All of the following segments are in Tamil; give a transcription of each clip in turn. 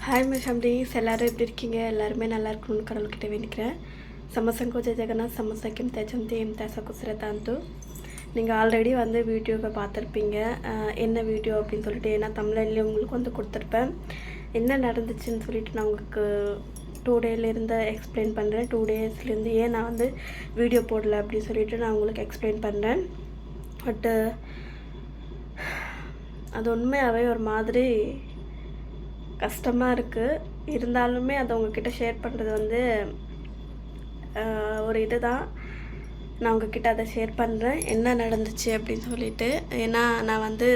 हाय मैं फैमिलीस एल्लारू एप्पडी इरुक्कींग एल्लारुमे नल्ला इरुक्कुनु கடவுள்கிட்ட வேண்டிக்கிறேன் समसंकोच जगन्नाथ समसकिम तेजम तेम तेसकुसरे तांतु நீங்கள் ஆல்ரெடி வந்து வீடியோவை பார்த்துருப்பீங்க என்ன வீடியோ அப்படின்னு சொல்லிட்டு ஏன்னா தமிழ்லேயும் உங்களுக்கு வந்து கொடுத்துருப்பேன் என்ன நடந்துச்சுன்னு சொல்லிட்டு நான் உங்களுக்கு 2 டேலேருந்து எக்ஸ்பிளைன் பண்ணுறேன் 2 டேஸ்லேருந்து ஏன் நான் வந்து வீடியோ போடல அப்படின்னு சொல்லிட்டு நான் உங்களுக்கு எக்ஸ்பிளைன் பண்ணுறேன் பட்டு அது உண்மையாகவே ஒரு மாதிரி கஷ்டமாக இருக்குது இருந்தாலுமே அதை உங்ககிட்ட ஷேர் பண்ணுறது வந்து ஒரு இதுதான் நான் உங்ககிட்ட அதை ஷேர் பண்ணுறேன் என்ன நடந்துச்சு அப்படின்னு சொல்லிட்டு ஏன்னா நான் வந்து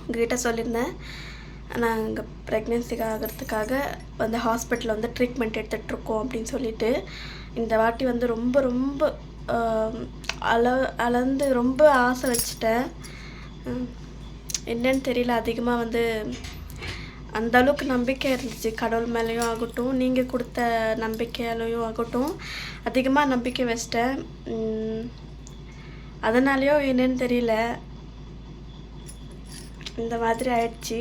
உங்ககிட்ட சொல்லியிருந்தேன் நான் இங்கே ப்ரெக்னென்சி ஆகிறதுக்காக வந்து ஹாஸ்பிட்டலில் வந்து ட்ரீட்மெண்ட் எடுத்துகிட்ருக்கோம் அப்படின்னு சொல்லிட்டு இந்த வாட்டி வந்து ரொம்ப ரொம்ப அளந்து ரொம்ப ஆசை வச்சுட்டேன் என்னன்னு தெரியல அதிகமாக வந்து அந்த அளவுக்கு நம்பிக்கை இருந்துச்சு கடவுள் மேலேயும் ஆகட்டும் நீங்கள் கொடுத்த நம்பிக்கையாலையும் ஆகட்டும் அதிகமாக நம்பிக்கை வச்சிட்டேன் அதனாலேயோ என்னன்னு தெரியல இந்த மாதிரி ஆயிடுச்சு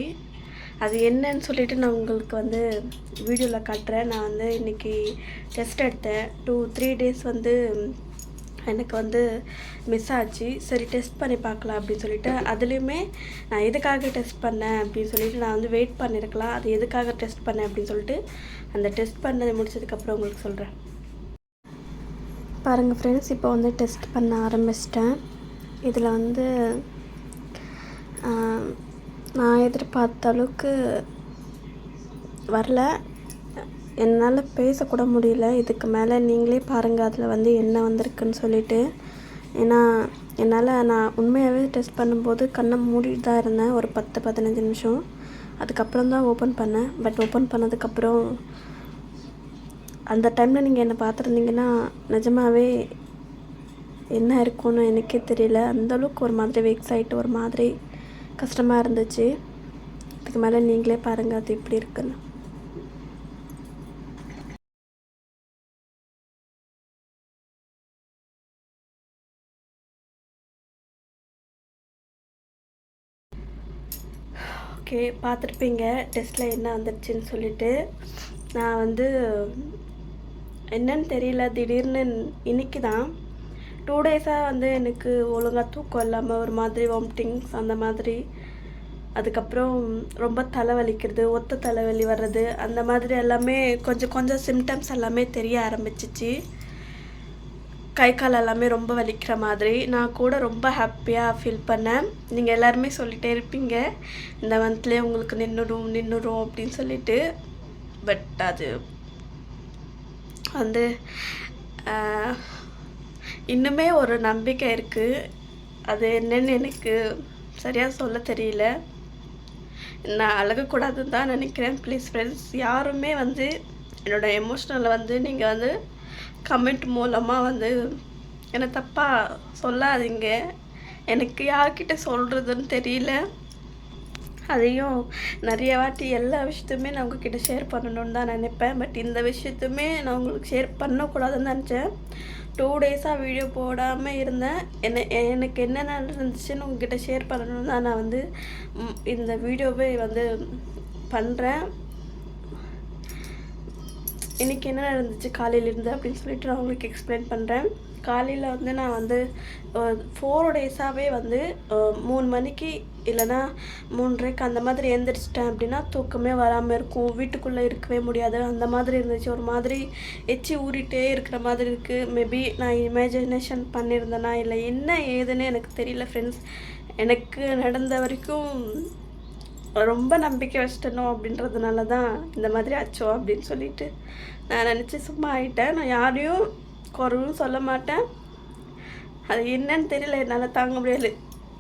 அது என்னன்னு சொல்லிட்டு நான் உங்களுக்கு வந்து வீடியோவில் காட்டுறேன் நான் வந்து இன்றைக்கி டெஸ்ட் எடுத்தேன் 2-3 டேஸ் வந்து எனக்கு வந்து மிஸ் ஆச்சு சரி டெஸ்ட் பண்ணி பார்க்கலாம் அப்படின்னு சொல்லிட்டு அதுலேயுமே நான் எதுக்காக டெஸ்ட் பண்ணேன் அப்படின்னு சொல்லிட்டு நான் வந்து வெயிட் பண்ணியிருக்கலாம் அது எதுக்காக டெஸ்ட் பண்ணேன் அப்படின்னு சொல்லிட்டு அந்த டெஸ்ட் பண்ணதை முடிச்சதுக்கப்புறம் உங்களுக்கு சொல்கிறேன் பாருங்கள் ஃப்ரெண்ட்ஸ் இப்போ வந்து டெஸ்ட் பண்ண ஆரம்பிச்சிட்டேன் இதில் வந்து நான் எதிர்பார்த்த அளவுக்கு வரல என்னால் பேசக்கூட முடியல இதுக்கு மேலே நீங்களே பாருங்கள் அதில் வந்து என்ன வந்திருக்குன்னு சொல்லிட்டு ஏன்னா என்னால் நான் உண்மையாகவே டெஸ்ட் பண்ணும்போது கண்ணை மூடிட்டு தான் இருந்தேன் ஒரு 10-15 நிமிஷம் அதுக்கப்புறம் தான் ஓப்பன் பண்ணேன் பட் ஓப்பன் பண்ணதுக்கப்புறம் அந்த டைமில் நீங்கள் என்னை பார்த்துருந்தீங்கன்னா நிஜமாகவே என்ன இருக்கும்னு எனக்கே தெரியல அந்தளவுக்கு ஒரு மாதிரி வெக்ஸ் ஆகிட்டு ஒரு மாதிரி கஷ்டமாக இருந்துச்சு இதுக்கு மேலே நீங்களே பாருங்கள் அது எப்படி இருக்குன்னு ஓகே பார்த்துருப்பீங்க டெஸ்ட்டில் என்ன வந்துடுச்சுன்னு சொல்லிட்டு நான் வந்து என்னன்னு தெரியல திடீர்னு இன்றைக்கி தான் 2 டேஸாக வந்து எனக்கு ஒழுங்காக தூக்கம் இல்லாமல் ஒரு மாதிரி வாமிட்டிங்ஸ் அந்த மாதிரி அதுக்கப்புறம் ரொம்ப தலைவலிக்கிறது ஒத்த தலைவலி வர்றது அந்த மாதிரி எல்லாமே கொஞ்சம் சிம்டம்ஸ் எல்லாமே தெரிய ஆரம்பிச்சிச்சு கை கால் எல்லாமே ரொம்ப வலிக்கிற மாதிரி நான் கூட ரொம்ப ஹாப்பியாக ஃபீல் பண்ணேன் நீங்கள் எல்லாருமே சொல்லிகிட்டே இருப்பீங்க இந்த மந்த்லேயே உங்களுக்கு நின்றுடும் அப்படின்னு சொல்லிட்டு பட் அது வந்து இன்னுமே ஒரு நம்பிக்கை இருக்குது அது என்னன்னு எனக்கு சரியாக சொல்ல தெரியல நான் அழகக்கூடாதுன்னு தான் நினைக்கிறேன் ப்ளீஸ் ஃப்ரெண்ட்ஸ் யாருமே வந்து என்னோடய எமோஷ்னலை வந்து நீங்கள் வந்து கமெண்ட் மூலமாக வந்து என்னை தப்பாக சொல்லாதீங்க எனக்கு யார்கிட்ட சொல்கிறதுன்னு தெரியல அதையும் நிறைய வாட்டி எல்லா விஷயத்தையுமே நான் உங்ககிட்ட ஷேர் பண்ணணுன்னு தான் நினைப்பேன் பட் இந்த விஷயத்தையுமே நான் உங்களுக்கு ஷேர் பண்ணக்கூடாதுன்னு நினச்சேன் 2 டேஸாக வீடியோ போடாமல் இருந்தேன் எனக்கு என்ன நடந்துச்சுன்னு உங்ககிட்ட ஷேர் பண்ணணுன்னு தான் நான் வந்து இந்த வீடியோவை வந்து பண்ணுறேன் இன்றைக்கி என்ன நடந்துச்சு காலையிலேருந்து அப்படின்னு சொல்லிட்டு நான் உங்களுக்கு எக்ஸ்பிளைன் பண்ணுறேன் காலையில் வந்து நான் வந்து 4 டேஸாகவே வந்து 3 மணிக்கு இல்லைனா 3:30 அந்த மாதிரி எழுந்திரிச்சிட்டேன் அப்படின்னா தூக்கமே வராமல் இருக்கும் வீட்டுக்குள்ளே இருக்கவே முடியாது அந்த மாதிரி இருந்துச்சு ஒரு மாதிரி எச்சி ஊறிட்டே இருக்கிற மாதிரி இருக்குது மேபி நான் இமேஜினேஷன் பண்ணியிருந்தேனா இல்லை என்ன ஏதுன்னு எனக்கு தெரியல ஃப்ரெண்ட்ஸ் எனக்கு நடந்த வரைக்கும் ரொம்ப நம்பிக்கை வச்சிட்டணும் அப்படின்றதுனால தான் இந்த மாதிரி ஆச்சோ அப்படின்னு சொல்லிட்டு நான் நினச்சி சும்மா ஆகிட்டேன் நான் யாரையும் குறவும் சொல்ல மாட்டேன் அது என்னன்னு தெரியல என்னால் தாங்க முடியல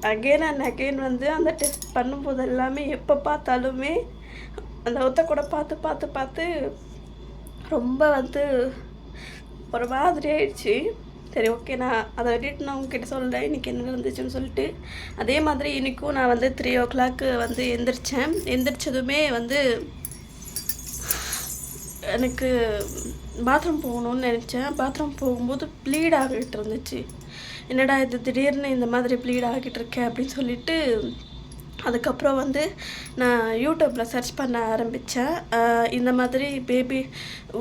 அகெயின் வந்து அந்த டெஸ்ட் பண்ணும்போது எல்லாமே எப்போ பார்த்தாலுமே அந்த ஒத்த கூட பார்த்து ரொம்ப வந்து ஒரு மாதிரி ஆயிடுச்சு சரி ஓகே நான் அதை விட்டுட்டு நான் உங்ககிட்ட சொல்கிறேன் இன்றைக்கி என்ன நடந்துச்சுன்னு சொல்லிட்டு அதே மாதிரி இன்றைக்கும் நான் வந்து 3 o'clock வந்து எந்திரிச்சதுமே வந்து எனக்கு பாத்ரூம் போகணுன்னு நினச்சேன் பாத்ரூம் போகும்போது ப்ளீட் ஆகிட்டு இருந்துச்சு என்னடா இது திடீர்னு இந்த மாதிரி ப்ளீட் ஆகிட்டு இருக்கேன் அப்படின்னு சொல்லிட்டு அதுக்கப்புறம் வந்து நான் யூடியூப்பில் சர்ச் பண்ண ஆரம்பித்தேன். இந்த மாதிரி பேபி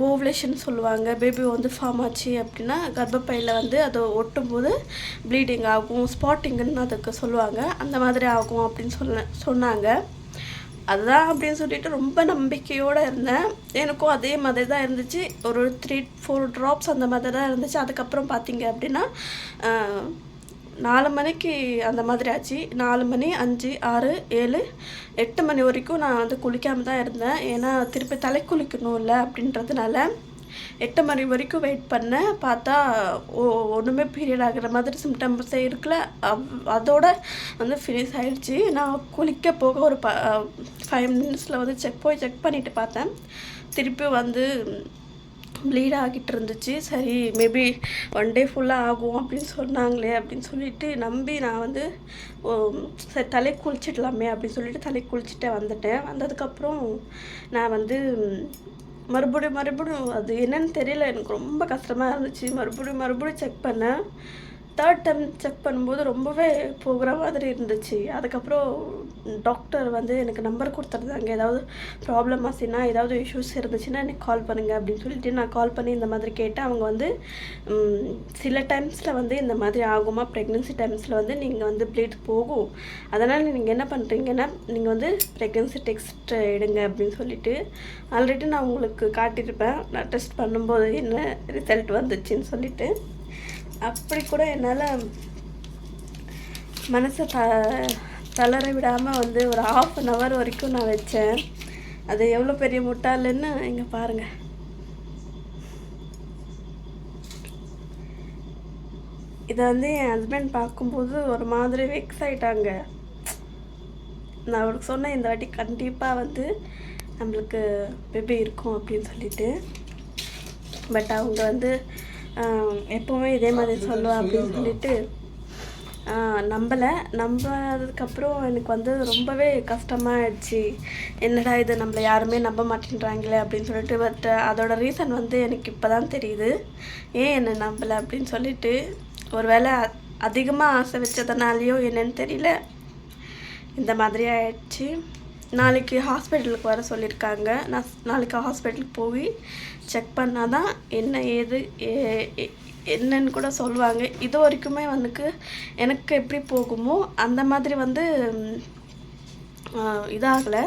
ஓவலேஷன் சொல்லுவாங்க. பேபி வந்து ஃபார்ம் ஆச்சு அப்படின்னா கர்ப்பப்பையில் வந்து அது ஒட்டும்போது ப்ளீடிங் ஆகும், ஸ்பாட்டிங்குன்னு அதுக்கு சொல்லுவாங்க. அந்த மாதிரி ஆகும் அப்படின்னு சொன்னாங்க. அதுதான் அப்படின்னு சொல்லிட்டு ரொம்ப நம்பிக்கையோடு இருந்தேன். எனக்கும் அதே மாதிரி தான் இருந்துச்சு. ஒரு 3-4 ட்ராப்ஸ் அந்த மாதிரி தான் இருந்துச்சு. அதுக்கப்புறம் பார்த்தீங்க அப்படின்னா 4 மணிக்கு அந்த மாதிரி ஆச்சு. 4 மணி, 5, 6, 7, 8 மணி வரைக்கும் நான் வந்து குளிக்காமல் தான் இருந்தேன். ஏன்னா திருப்பி தலை குளிக்கணும்ல அப்படின்றதுனால 8 மணி வரைக்கும் வெயிட் பண்ணேன். பார்த்தா ஒன்றுமே பீரியட் ஆகிற மாதிரி சிம்டம்ஸே இருக்குல்ல. அதோட வந்து ஃபினிஷ் ஆகிடுச்சி. நான் குளிக்க போக ஒரு 5 மினிட்ஸில் வந்து செக் பண்ணிவிட்டு பார்த்தேன். திருப்பி வந்து ப்ளீட் ஆகிட்டு இருந்துச்சு. சரி மேபி 1 டே ஃபுல்லாக ஆகும் அப்படின்னு சொன்னாங்களே அப்படின்னு சொல்லிட்டு நம்பி நான் வந்து சரி தலை குளிச்சிடலாமே அப்படின்னு சொல்லிட்டு தலை குளிச்சுட்டே வந்துட்டேன். வந்ததுக்கப்புறம் நான் வந்து மறுபடியும் அது என்னன்னு தெரியல, எனக்கு ரொம்ப கஷ்டமாக இருந்துச்சு. மறுபடியும் செக் பண்ணேன். 3rd டைம் செக் பண்ணும்போது ரொம்பவே போகிற மாதிரி இருந்துச்சு. அதுக்கப்புறம் டாக்டர் வந்து எனக்கு நம்பர் கொடுத்துருந்தாங்க. ஏதாவது ப்ராப்ளம் ஆச்சுன்னா, ஏதாவது இஷ்யூஸ் இருந்துச்சுன்னா எனக்கு கால் பண்ணுங்கள் அப்படின்னு சொல்லிட்டு நான் கால் பண்ணி இந்த மாதிரி கேட்டேன். அவங்க வந்து சில டைம்ஸில் வந்து இந்த மாதிரி ஆகுமா, ப்ரெக்னென்சி டைம்ஸில் வந்து நீங்கள் வந்து ப்ளீட் போகும், அதனால் நீங்கள் என்ன பண்ணுறீங்கன்னா நீங்கள் வந்து ப்ரெக்னென்சி டெஸ்ட் எடுங்க அப்படின்னு சொல்லிட்டு ஆல்ரெடி நான் உங்களுக்கு காட்டியிருப்பேன். நான் டெஸ்ட் பண்ணும்போது என்ன ரிசல்ட் வந்துச்சுன்னு சொல்லிட்டு. அப்படி கூட என்னால் மனசை தளர விடாமல் வந்து ஒரு 1/2 hour வரைக்கும் நான் வச்சேன். அது எவ்வளோ பெரிய முட்டாளுன்னு இங்கே பாருங்கள். இதை வந்து என் ஹஸ்பண்ட் பார்க்கும்போது ஒரு மாதிரி வெக்ஸ் ஆகிட்டாங்க. நான் அவருக்கு சொன்னேன் இந்த வாட்டி கண்டிப்பாக வந்து நம்மளுக்கு பேபி இருக்கும் அப்படின்னு சொல்லிட்டு. பட் அவங்க வந்து எப்போவுமே இதே மாதிரி சொல்லுவேன் அப்படின்னு சொல்லிட்டு நம்பாததுக்கப்புறம் எனக்கு வந்து ரொம்பவே கஷ்டமாகிடுச்சு. என்னடா இது நம்மளை யாருமே நம்ப மாட்டேன்றாங்களே அப்படின்னு சொல்லிட்டு. பட் அதோட ரீசன் வந்து எனக்கு இப்போ தான் தெரியுது ஏன் என்னை நம்பலை அப்படின்னு சொல்லிட்டு. ஒரு வேளை அதிகமாக ஆசை வச்சதுனாலையோ என்னன்னு தெரியல, இந்த மாதிரி ஆயிடுச்சு. நாளைக்கு ஹாஸ்பிட்டலுக்கு வர சொல்லியிருக்காங்க. நான் நாளைக்கு ஹாஸ்பிட்டலுக்கு போய் செக் பண்ணால் தான் என்ன ஏது என்னன்னு கூட சொல்லுவாங்க. இது வரைக்குமே வந்து எனக்கு எப்படி போகுமோ அந்த மாதிரி வந்து இதாகலை.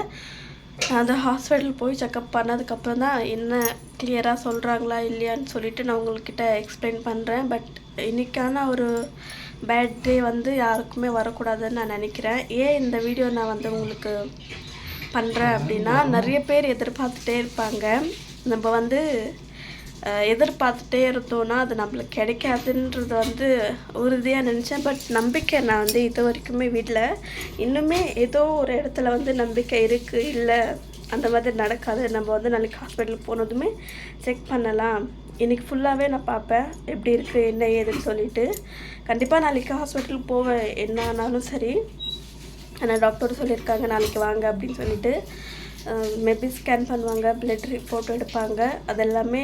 அந்த ஹாஸ்பிட்டல் போய் செக்கப் பண்ணதுக்கப்புறம் தான் என்ன கிளியராக சொல்கிறாங்களா இல்லையான்னு சொல்லிட்டு நான் உங்கள்கிட்ட எக்ஸ்பிளைன் பண்ணுறேன். பட் இன்றைக்கான ஒரு பேட் டே வந்து யாருக்குமே வரக்கூடாதுன்னு நான் நினைக்கிறேன். ஏன் இந்த வீடியோ நான் வந்து உங்களுக்கு பண்ணுறேன் அப்படின்னா, நிறைய பேர் எதிர்பார்த்துட்டே இருப்பாங்க. நம்ம வந்து எதிர்பார்த்துட்டே இருந்தோன்னா அது நம்மளுக்கு கிடைக்காதுன்றது வந்து உறுதியாக நினச்சேன். பட் நம்பிக்கை நான் வந்து இது வரைக்குமே வீட்டில் இன்னுமே ஏதோ ஒரு இடத்துல வந்து நம்பிக்கை இருக்குது. இல்லை அந்த மாதிரி நடக்காது, நம்ம வந்து நாளைக்கு ஹாஸ்பிட்டலுக்கு போனதுமே செக் பண்ணலாம். இன்றைக்கி ஃபுல்லாகவே நான் பார்ப்பேன் எப்படி இருக்குது என்ன ஏதுன்னு சொல்லிட்டு. கண்டிப்பாக நாளைக்கு ஹாஸ்பிட்டலுக்கு போவேன் என்ன ஆனாலும் சரி. ஆனால் டாக்டர் சொல்லியிருக்காங்க நாளைக்கு வாங்க அப்படின்னு சொல்லிட்டு. மேபி ஸ்கேன் பண்ணுவாங்க, பிளட் ரிப்போர்ட் எடுப்பாங்க, அதெல்லாமே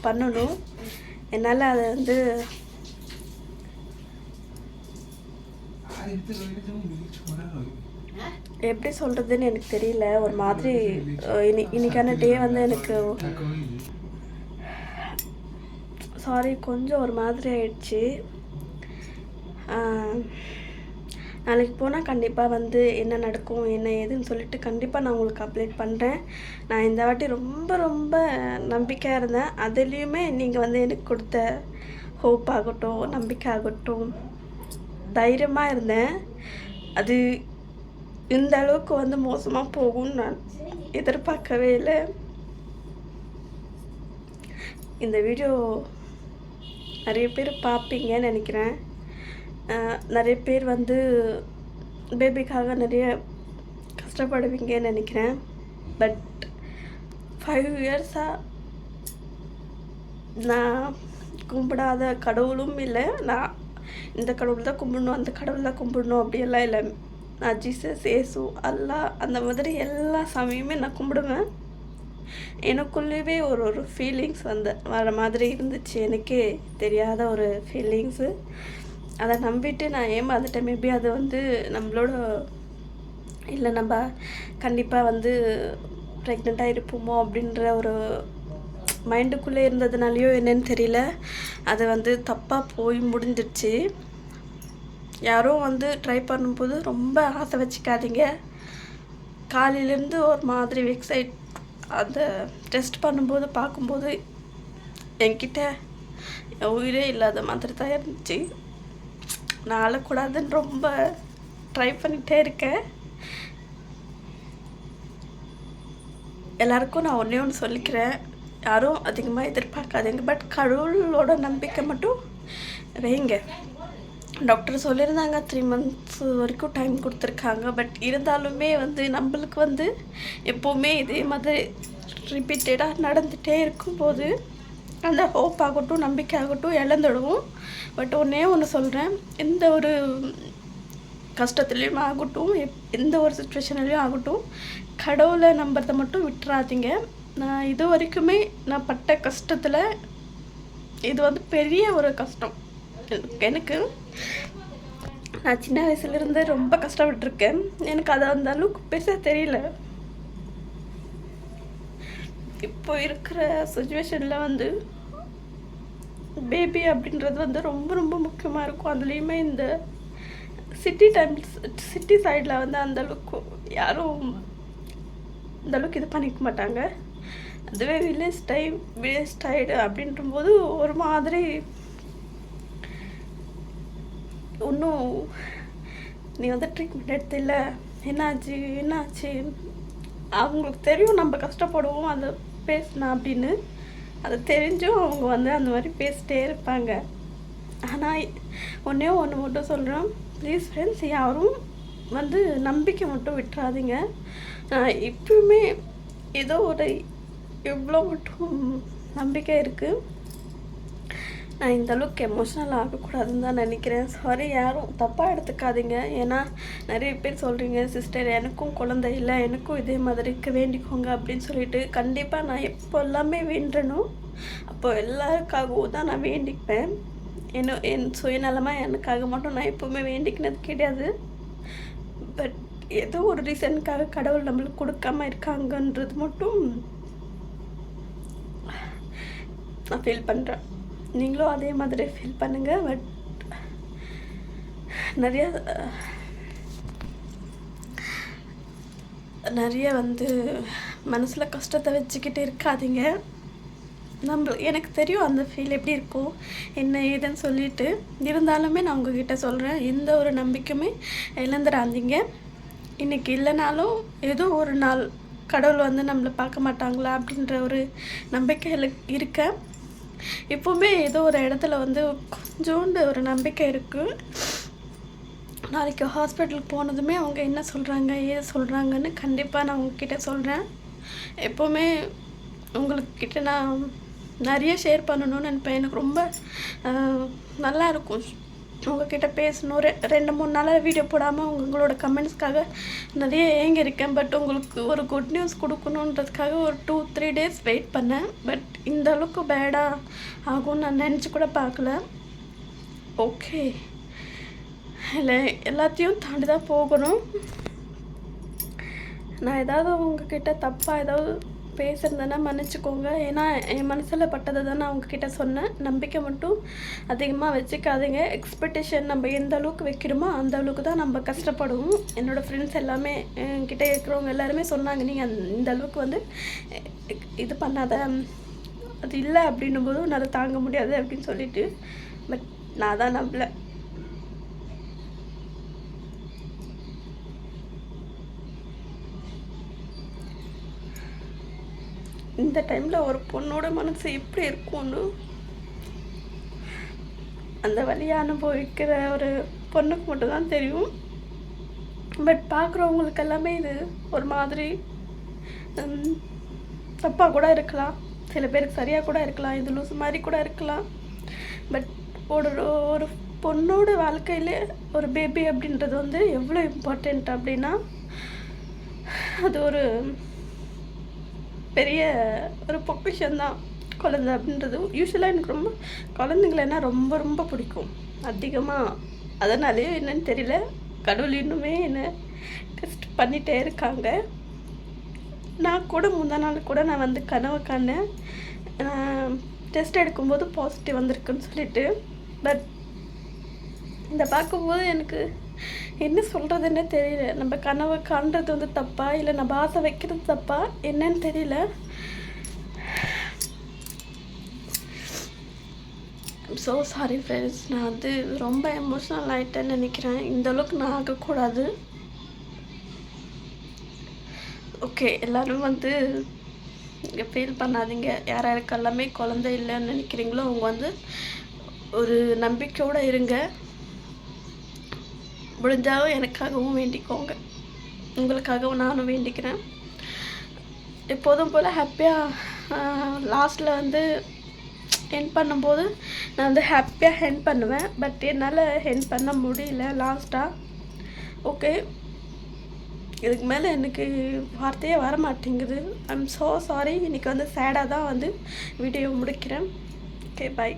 பண்ணணும். என்னால் அதை வந்து எப்படி சொல்கிறதுன்னு எனக்கு தெரியல. ஒரு மாதிரி இன்னைக்கான டே வந்து எனக்கு கொஞ்சம் ஒரு மாதிரி ஆயிடுச்சு. நாளைக்கு போனால் கண்டிப்பாக வந்து என்ன நடக்கும் என்ன ஏதுன்னு சொல்லிட்டு கண்டிப்பாக நான் உங்களுக்கு அப்டேட் பண்ணுறேன். நான் இந்த வாட்டி ரொம்ப நம்பிக்கையாக இருந்தேன். அதுலேயுமே நீங்கள் வந்து எனக்கு கொடுத்த ஹோப் ஆகட்டும், நம்பிக்கை ஆகட்டும், தைரியமாக இருந்தேன். அது இந்த அளவுக்கு வந்து மோசமாக போகும்னு நான் எதிர்பார்க்கவே இல்லை. இந்த வீடியோ நிறைய பேர் பார்ப்பீங்கன்னு நினைக்கிறேன். நிறைய பேர் வந்து பேபிக்காக நிறைய கஷ்டப்படுவீங்கன்னு நினைக்கிறேன். பட் 5 இயர்ஸாக நான் கும்பிடாத கடவுளும் இல்லை. நான் இந்த கடவுள் தான் கும்பிடணும், அந்த கடவுள் தான் கும்பிடணும் அப்படியெல்லாம் இல்லை. நான் ஜீசஸ், ஏசு, அல்லாஹ் அந்த மாதிரி எல்லா சாமியுமே நான் கும்பிடுவேன். எனக்குள்ளேயே ஒரு ஃபீலிங்ஸ் வர மாதிரி இருந்துச்சு. எனக்கே தெரியாத ஒரு ஃபீலிங்ஸு. அதை நம்பிட்டு நான் ஏமாந்துட்டேன். மேபி அது வந்து நம்மளோட இல்லை நம்ம கண்டிப்பாக வந்து ப்ரெக்னெண்ட்டாக இருப்போமோ அப்படின்ற ஒரு மைண்டுக்குள்ளே இருந்ததுனாலையோ என்னன்னு தெரியல, அது வந்து தப்பாக போய் முடிஞ்சிடுச்சு. யாரும் வந்து ட்ரை பண்ணும்போது ரொம்ப ஆசை வச்சுக்காதீங்க. காலையிலேருந்து ஒரு மாதிரி வெக்ஸைட் அந்த டெஸ்ட் பண்ணும்போது பார்க்கும்போது என்கிட்ட உயிரே இல்லாத மாதிரி தான் இருந்துச்சு. நான் அழக்கூடாதுன்னு ரொம்ப ட்ரை பண்ணிகிட்டே இருக்கேன். எல்லாருக்கும் நான் ஒன்றே ஒன்று சொல்லிக்கிறேன், யாரும் அதிகமாக எதிர்பார்க்காதீங்க. பட் கடவுளோட நம்பிக்கை மட்டும் வைங்க. டாக்டர் சொல்லியிருந்தாங்க 3 months வரைக்கும் டைம் கொடுத்துருக்காங்க. பட் இருந்தாலுமே வந்து நம்மளுக்கு வந்து எப்போவுமே இதே மாதிரி ரிப்பீட்டடாக நடந்துகிட்டே இருக்கும்போது அந்த ஹோப் ஆகட்டும் நம்பிக்கை ஆகட்டும் இழந்துடுவோம். பட் ஒன்றே ஒன்று சொல்கிறேன், எந்த ஒரு கஷ்டத்துலேயும் ஆகட்டும் எந்த ஒரு சுச்சுவேஷன்லேயும் ஆகட்டும் கடவுளை நம்புறதை மட்டும் விட்டுறாதீங்க. நான் இது வரைக்குமே நான் பட்ட கஷ்டத்தில் இது வந்து பெரிய ஒரு கஷ்டம் எனக்கு. நான் சின்ன வயசுலேருந்து ரொம்ப கஷ்டப்பட்டுருக்கேன். எனக்கு அது அந்த அளவுக்கு பெருசாக தெரியல. இப்போ இருக்கிற சுச்சுவேஷனில் வந்து பேபி அப்படின்றது வந்து ரொம்ப ரொம்ப முக்கியமாக இருக்கும். அதுலேயுமே இந்த சிட்டி சைடில் வந்து அந்தளவுக்கு யாரும் அந்தளவுக்கு இது பண்ணிக்க மாட்டாங்க. அதுவே வில்லேஜ் சைடு அப்படின்றபோது ஒரு மாதிரி இன்னும் நீ வந்து ட்ரீட்மெண்ட் எடுத்தில்ல என்னாச்சு அவங்களுக்கு தெரியும் நம்ம கஷ்டப்படுவோம் அதை பேசினா அப்படின்னு. அது தெரிஞ்சும் அவங்க வந்து அந்த மாதிரி பேசிட்டே இருப்பாங்க. ஆனால் ஒன்றே ஒன்று மட்டும் சொல்கிறேன், ப்ளீஸ் ஃப்ரெண்ட்ஸ், யாரும் வந்து நம்பிக்கை மட்டும் விட்டுறாதீங்க. இப்பவுமே ஏதோ ஒரு எவ்வளோ மட்டும் நம்பிக்கை இருக்குது. நான் இந்தளவுக்கு எமோஷ்னல் ஆகக்கூடாதுன்னு தான் நினைக்கிறேன். சாரி, யாரும் தப்பாக எடுத்துக்காதீங்க. ஏன்னா நிறைய பேர் சொல்கிறீங்க, சிஸ்டர் எனக்கும் குழந்தை இல்லை, எனக்கும் இதே மாதிரிக்கு வேண்டிக்கோங்க அப்படின்னு சொல்லிட்டு. கண்டிப்பாக நான் எப்போ எல்லாமே வேண்டணும் அப்போ எல்லாருக்காகவும் தான் நான் வேண்டிப்பேன். என் சுயநலமாக எனக்காக மட்டும் நான் எப்போவுமே வேண்டிக்கினது கிடையாது. பட் ஏதோ ஒரு ரீசனுக்காக கடவுள் நம்மளுக்கு கொடுக்காம இருக்காங்கன்றது மட்டும் நான் ஃபீல் பண்ணுறேன். நீங்களும் அதே மாதிரி ஃபீல் பண்ணுங்கள். பட் நிறைய வந்து மனசில் கஷ்டத்தை வச்சுக்கிட்டு இருக்காதீங்க. எனக்கு தெரியும் அந்த ஃபீல் எப்படி இருக்கும் என்ன ஏதுன்னு சொல்லிட்டு. இருந்தாலுமே நான் உங்ககிட்ட சொல்கிறேன், எந்த ஒரு நம்பிக்கையுமே இழந்துடாதீங்க. இன்றைக்கி இல்லைனாலும் ஏதோ ஒரு நாள் கடவுள் வந்து நம்மளை பார்க்க மாட்டாங்களா அப்படின்ற ஒரு நம்பிக்கையில் இருக்க. எப்போவுமே ஏதோ ஒரு இடத்துல வந்து கொஞ்சோண்டு ஒரு நம்பிக்கை இருக்குது. நாளைக்கு ஹாஸ்பிட்டலுக்கு போனதுமே அவங்க என்ன சொல்கிறாங்க ஏது சொல்கிறாங்கன்னு கண்டிப்பாக நான் உங்ககிட்ட சொல்கிறேன். எப்போவுமே உங்கள்கிட்ட நான் நிறைய ஷேர் பண்ணணும்னு நினைப்பேன். எனக்கு ரொம்ப நல்லா இருக்கும் உங்கள்கிட்ட பேசணும். 2-3 நாளாக வீடியோ போடாமல் உங்களோட கமெண்ட்ஸ்க்காக நிறைய ஏங்கியிருக்கேன். பட் உங்களுக்கு ஒரு குட் நியூஸ் கொடுக்கணுன்றதுக்காக ஒரு 2-3 days வெயிட் பண்ணேன். பட் இந்த அளவுக்கு பேடாக ஆகும்னு நான் நினச்சி கூட பார்க்கல. ஓகே, இல்லை எல்லாத்தையும் தாண்டி தான் போகணும். நான் ஏதாவது உங்ககிட்ட தப்பாக ஏதாவது பேசுகிறதுனா மன்னிச்சிக்கோங்க. ஏன்னா என் மனசில் பட்டதை தான் நான் உங்ககிட்ட சொன்னேன். நம்பிக்கை மட்டும் அதிகமாக வச்சுக்காதீங்க. எக்ஸ்பெக்டேஷன் நம்ம எந்த அளவுக்கு வைக்கிறோமோ அந்த அளவுக்கு தான் நம்ம கஷ்டப்படுவோம். என்னோடய ஃப்ரெண்ட்ஸ் எல்லாமே என்கிட்ட இருக்கிறவங்க எல்லாருமே சொன்னாங்க, நீங்கள் இந்த அளவுக்கு வந்து இது பண்ணாத, அது இல்லை அப்படின்னும் போதும் நான் தாங்க முடியாது அப்படின்னு சொல்லிட்டு. பட் நான் தான் நம்பலை. இந்த டைமில் ஒரு பொண்ணோட மனசு எப்படி இருக்கும்னு அந்த வழியை அனுபவிக்கிற ஒரு பொண்ணுக்கு மட்டும்தான் தெரியும். பட் பார்க்குறவங்களுக்கு எல்லாமே இது ஒரு மாதிரி தப்பாக கூட இருக்கலாம், சில பேருக்கு சரியாக கூட இருக்கலாம், இது லூஸ் மாதிரி கூட இருக்கலாம். பட் ஒரு பொண்ணோட வாழ்க்கையில் ஒரு பேபி அப்படின்றது வந்து எவ்வளோ இம்பார்ட்டண்ட் அப்படின்னா, அது ஒரு பெரிய ஒரு பொக்கிஷன் தான் குழந்தை அப்படின்றது. யூஸ்வலாக எனக்கு ரொம்ப குழந்தைங்களன்னா ரொம்ப ரொம்ப பிடிக்கும். அதிகமாக. அதனாலேயோ என்னன்னு தெரியல, கடவுள் இன்னுமே என்னை டெஸ்ட் பண்ணிகிட்டே இருக்காங்க. நான் கூட முந்தா நாள் கூட நான் வந்து கனவு காணேன், டெஸ்ட் எடுக்கும்போது பாசிட்டிவ் வந்திருக்குன்னு சொல்லிட்டு. பட் இதை பார்க்கும்போது எனக்கு என்ன சொல்கிறதுன்னே தெரியல. நம்ம கனவு காண்றது வந்து தப்பா, இல்லை நம்ம ஆசை வைக்கிறது தப்பா, என்னன்னு தெரியல. ஸோ சாரி ஃப்ரெண்ட்ஸ், நான் வந்து ரொம்ப எமோஷ்னல் ஆகிட்டேன்னு நினைக்கிறேன். இந்தளவுக்கு நான் ஆகக்கூடாது. ஓகே, எல்லோரும் வந்து இங்கே ஃபீல் பண்ணாதீங்க. யார் யாருக்கெல்லாமே குழந்தை இல்லைன்னு நினைக்கிறீங்களோ அவங்க வந்து ஒரு நம்பிக்கையோடு இருங்க. முடிஞ்சாலும் எனக்காகவும் வேண்டிக்கோங்க, உங்களுக்காகவும் நானும் வேண்டிக்கிறேன். எப்போதும் போல் ஹாப்பியாக லாஸ்ட்டில் வந்து என் பண்ணும்போது நான் வந்து ஹாப்பியாக ஹென் பண்ணுவேன். பட் என்னால் ஹென் பண்ண முடியல லாஸ்ட்டாக. ஓகே, இதுக்கு மேலே எனக்கு வார்த்தையே வர மாட்டேங்குது. I'm so sorry. இன்றைக்கி வந்து சேடாக தான் வந்து வீடியோ முடிக்கிறேன். ஓகே, பாய்.